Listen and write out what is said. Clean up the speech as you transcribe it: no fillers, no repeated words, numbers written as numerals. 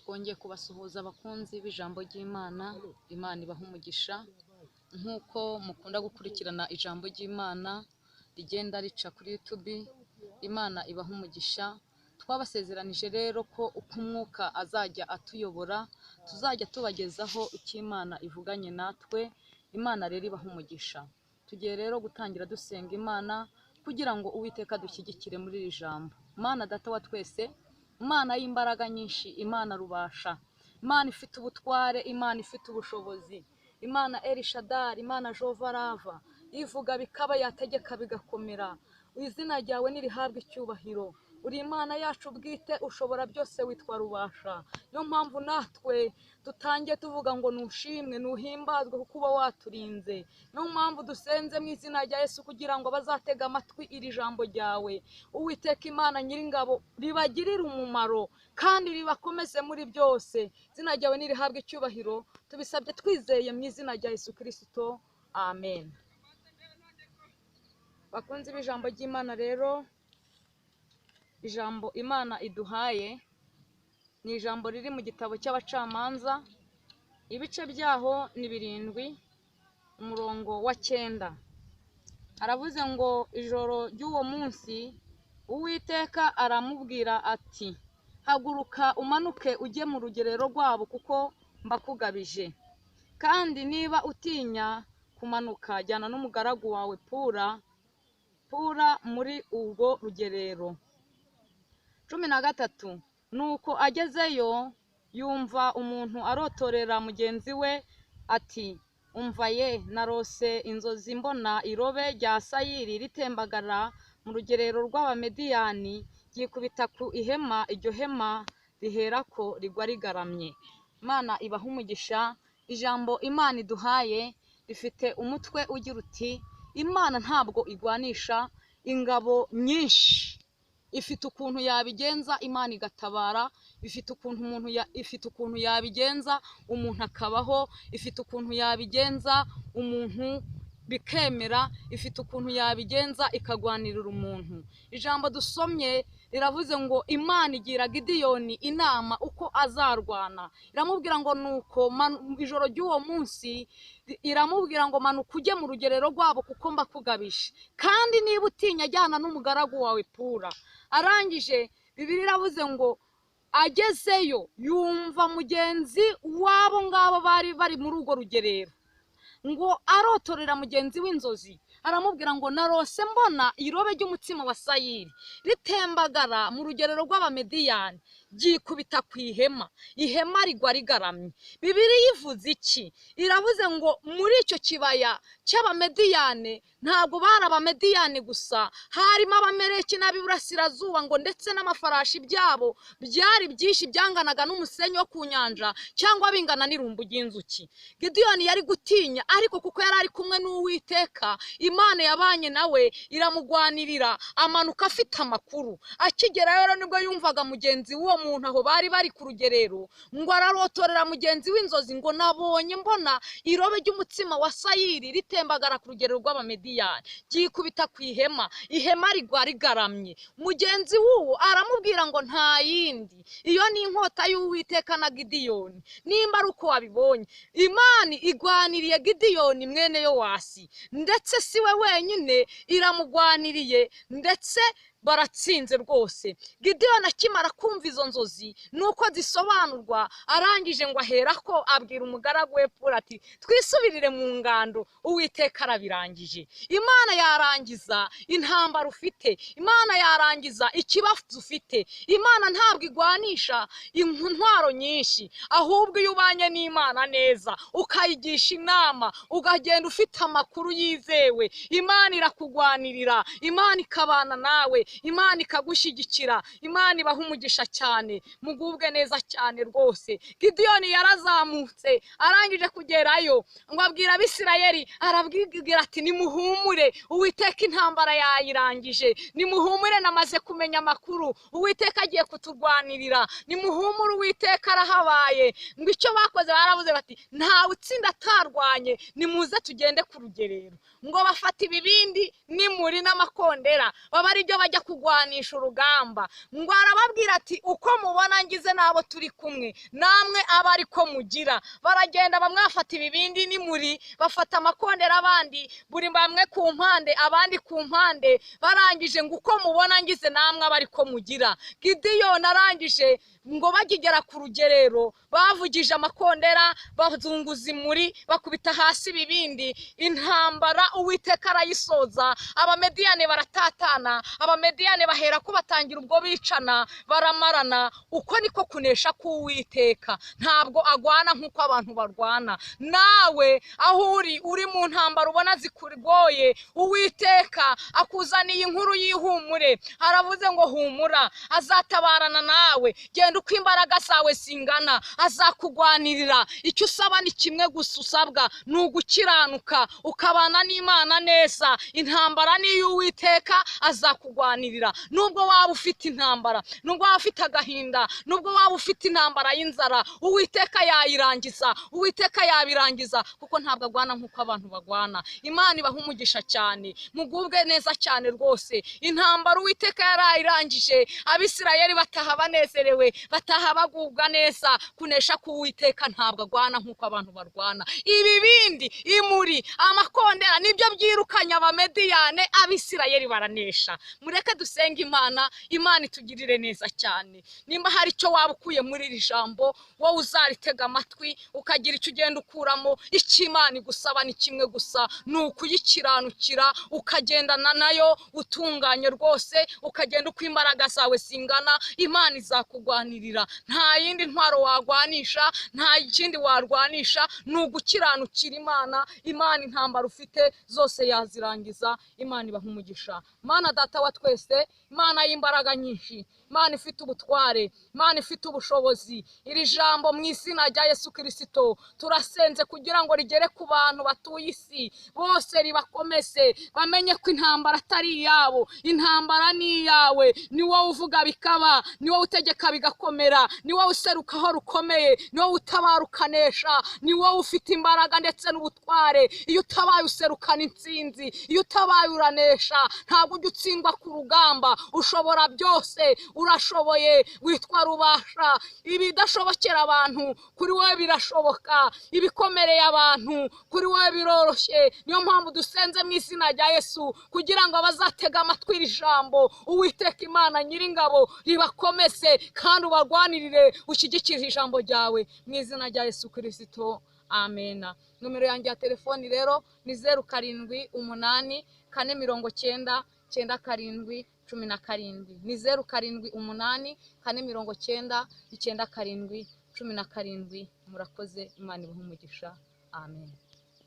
twongeye kubasuhuza abakunzi b'ijambo ry'Imana. Imana ibaha umugisha nk'uko mukunda gukurikirana ijambo ry'Imana rigenda rica kuri YouTube. Imana ibaha umugisha. Twabasezeranije rero ko uko umwuka azajya atuyobora tuzajya tubagezaho icyo Imana ivuganye natwe. Imana rero ibaha umugisha. Tugiye rero gutangira dusenga Imana kugira ngo Uwiteka dushyigikire muri iri jambo. Mana data wa twese, Imana y'imbaraga nyinshi, Imana rubasha, Imana ifite ubutware, Imana ifite ubushobozi, Imana Elishadari, Imana Jehova Rava, ivuga bikaba, yategeka bigakomera. Izina ryawe nirihabwe icyubahiro. Uri Imana yacu bwite, ushobora byose, witwa rubasha. Niyo mpamvu natwe dutangiye tuvuga ngo nushimwe, nuhimbazwe kuko uba waturinze. Niyo mpamvu dusenze mu izina rya Yesu kugira ngo bazatega amatwi iri jambo ryawe. Uwiteka Imana Nyiringabo ribagirire umumaro kandi ribakomeze muri byose. Izina ryawe nirihabwe icyubahiro, tubisabye twizeye mu izina rya Yesu Kristo, amen. Bakunzi b'ijambo ry'Imana rero, ijambo Imana iduhaye ni ijambo riri mu gitabo cy'Abacamanza, ibice byaho ni 7, umurongo wa 9. Aravuze ngo ijoro ry'uwo munsi Uwiteka aramubwira ati, haguruka umanuke ujye mu rugerero rwabo kuko mbakugabije. Kandi niba utinya kumanuka, jyana n'umugaragu wawe Pura muri urwo rugerero. 13. Nuko agezeyo yumva umuntu arotorera mugenzi we ati, umva ye, narose inzozi mbona irobe rya sayiri ritembagara mu rugerero rw'Abamediyani, ryikubita ku ihema, iryo hema riherako rigwa rigaramye. Imana ibaha umugisha. Ijambo Imana iduhaye rifite umutwe ugira uti, Imana ntabwo igwanisha ingabo nyinshi. Ifite ukuntu yabigenza, Imana igatabara. Ifite ukuntu yabigenza umuntu akabaho. Ifite ukuntu yabigenza umuntu bikemera. Ifite ukuntu yabigenza ikagwanirira umuntu. Ijambo dusomye riravuze ngo Imana igira Gideyoni inama uko azarwana. Iramubwira ngo nuko ijoro ry'uwo munsi iramubwira ngo manuka ujye mu rugerero rwabo kuko mbakugabije. Kandi niba utinya, jyana n'umugaragu wawe Pura. Arangije Bibiliya iravuze ngo agezeyo yumva mugenzi wabo ngabo bari muri urwo rugerero ngo arotorera mugenzi w'inzozi. Aramubwira ngo narose mbona irobe ry'umutsima wa sayiri ritembagara mu rugerero rw'Abamediyani, ryikubita ku ihema rigwa rigaramye. Bibiliya ivuze iki? Iravuze ngo muri icyo kibaya cy'Abamediyane ntabwo bari Abamediyani gusa, harimo Abameleki n'Abiburasirazuba ngo ndetse n'amafarashi byabo byari byinshi, byanganaga n'umusenyi wo ku nyanja cyangwa bingana n'irumbu ry'inzuki. Gideyoni yari gutinya, ariko kuko yari ari kumwe n'Uwiteka, Imana yabanye nawe iramugwanirira, amanuka afite amakuru. Akigerayo rero nibwo yumvaga mugenzi w'uwo muntu aho bari ku rugerero ngo ararotorera mugenzi w'inzozi ngo nabonye mbona irobe ry'umutsima wa sayiri ritembagara ku rugerero rw'Abamediyani, ryikubita ku ihema rigwa rigaramye. Mugenzi w'uwo aramubwira ngo nta yindi, iyo ni inkota y'Uwiteka na Gideyoni. Nimba ari uko wabibonye, Imana igwaniriye Gideyoni mwene Yowasi, ndetse si we wenyine iramugwaniriye, ndetse baratsinze rwose. Gideyoni akimara kumva izo nzozi nuko zisobanurwa, arangije ngo aherako abwira umugaragu we Pura ati, twisubirire mu ngando, Uwiteka arabirangije. Imana yarangiza intambara ufite, Imana yarangiza ikibazo ufite. Imana ntabwo igwanisha intwaro nyinshi, ahubwo iyo ubanye n'Imana neza, ukayigisha inama, ukagenda ufite amakuru yizewe, Imana irakugwanirira, Imana ikabana nawe, Imana ikagushyigikira. Imana ibaha umugisha cyane, mugubwe neza cyane rwose. Gideyoni yarazamutse, arangije kugerayo ngo abwira Abisirayeli, arabwira ati, nimuhumure, Uwiteka intambara yayirangije. Nimuhumure, namaze kumenya amakuru, Uwiteka agiye kuturwanirira. Nimuhumure, Uwiteka arahabaye. Ngo icyo bakoze baravuze bati, ntawe utsinda atarwanye, nimuze tugende ku rugerero. Ngo bafata ibibindi n'imuri n'amakondera, baba ari byo bajya bajya kugwanisha urugamba, ngo arababwira ati uko mubona ngize n'abo turi kumwe namwe aba ariko mugira. Baragenda bamwe bafata ibibindi n'imuri, bafata amakondera, abandi buri bamwe ku mpande abandi ku mpande, barangije ngo uko mubona ngize namwe aba ariko mugira. Gideyoni arangije ngo bagigera ku rugerero bavugije amakondera, bazunguza imuri, bakubita hasi ibibindi, intambara Uwiteka arayisoza. Abamediyane baratatana, abamediyane bahera ko batangira ubwo bicana baramarana. Uko niko kunesha k'Uwiteka, ntabwo agwana nk'uko abantu barwana. Nawe aho uri mu ntambara ubona zikugoye, Uwiteka akuzaniye inkuru y'ihumure, aravuze ngo humura, azatabarana nawe. Genda uko imbaraga zawe zingana, azakugwanirira. Icyo usaba ni kimwe gusa, usabwa ni ugukiranuka ukabana n'Imana neza. Intambara ni y'Uwiteka, azakugwanirira. Nubwo waba ufite intambara, nubwo waba ufite agahinda, nubwo waba ufite intambara y'inzara, Uwiteka yayirangiza, Uwiteka yabirangiza, kuko ntabwo agwana nk'uko abantu bagwana. Imana ibaha umugisha cyane, mugubwe neza cyane rwose. Intambara Uwiteka yarayirangije, Abisirayeli bataha banezerewe, bataha bagubwa neza. Kunesha k'Uwiteka ntabwo agwana nk'uko abantu barwana. Ibibindi, imuri, amakondera nibyo byirukanye abamediyane, Abisirayeli baranesha. Mureke dusenga Imana, Imana itugirire neza cyane. Nimba hari icyo waba ukuye muri iri jambo, wowe uzaritega amatwi ukagira icyo ugenda ukuramo. Icyo Imana igusaba ni kimwe gusa, ni ukuyikiranukira, ukagendana nayo utunganye rwose, ukagenda uko imbaraga zawe zingana. Imana izakugwanirira. Nta yindi ntwaro wagwanisha, nta kindi warwanisha, ni ugukiranukira Imana. Imana intambara ufite zose yazirangiza. Imana ibaha umugisha. Mana data wa twese, Imana y'imbaraga nyinshi, Imana ifite ubutware, Imana ifite ubushobozi. Iri jambo mu izina rya Yesu Kristo turasenze kugira ngo rigere ku bantu batuye isi bose, ribakomeze bamenye ko intambara atari iyabo, intambara ni iyawe. Ni wowe uvuga bikaba, ni wowe utegeka bigakomera, ni wowe useruka aho rukomeye, ni wowe utabara ukanesha, ni wowe ufite imbaraga ndetse n'ubutware. Iyo utabaye userukana intsinzi, iyo utabaye uranesha. Ntabwo ujya utsindwa ku rugamba, ushobora byose, urashoboye, witwa rubasha. Ibidashobokera abantu kuri wowe birashoboka, ibikomereye abantu kuri wowe biroroshye. Niyo mpamvu dusenze mu izina rya Yesu kugira ngo abazatega amatwi iri jambo, Uwiteka Imana Nyiringabo ribakomeze kandi ubarwanirire, ushyigikire ijambo ryawe mu izina rya Yesu Kristo. Amena. Numero yanjye ya telefoni rero ni 0788 490 97 17. Ni 0788 490 97 17. Murakoze, Imana ibahe umugisha. Amen.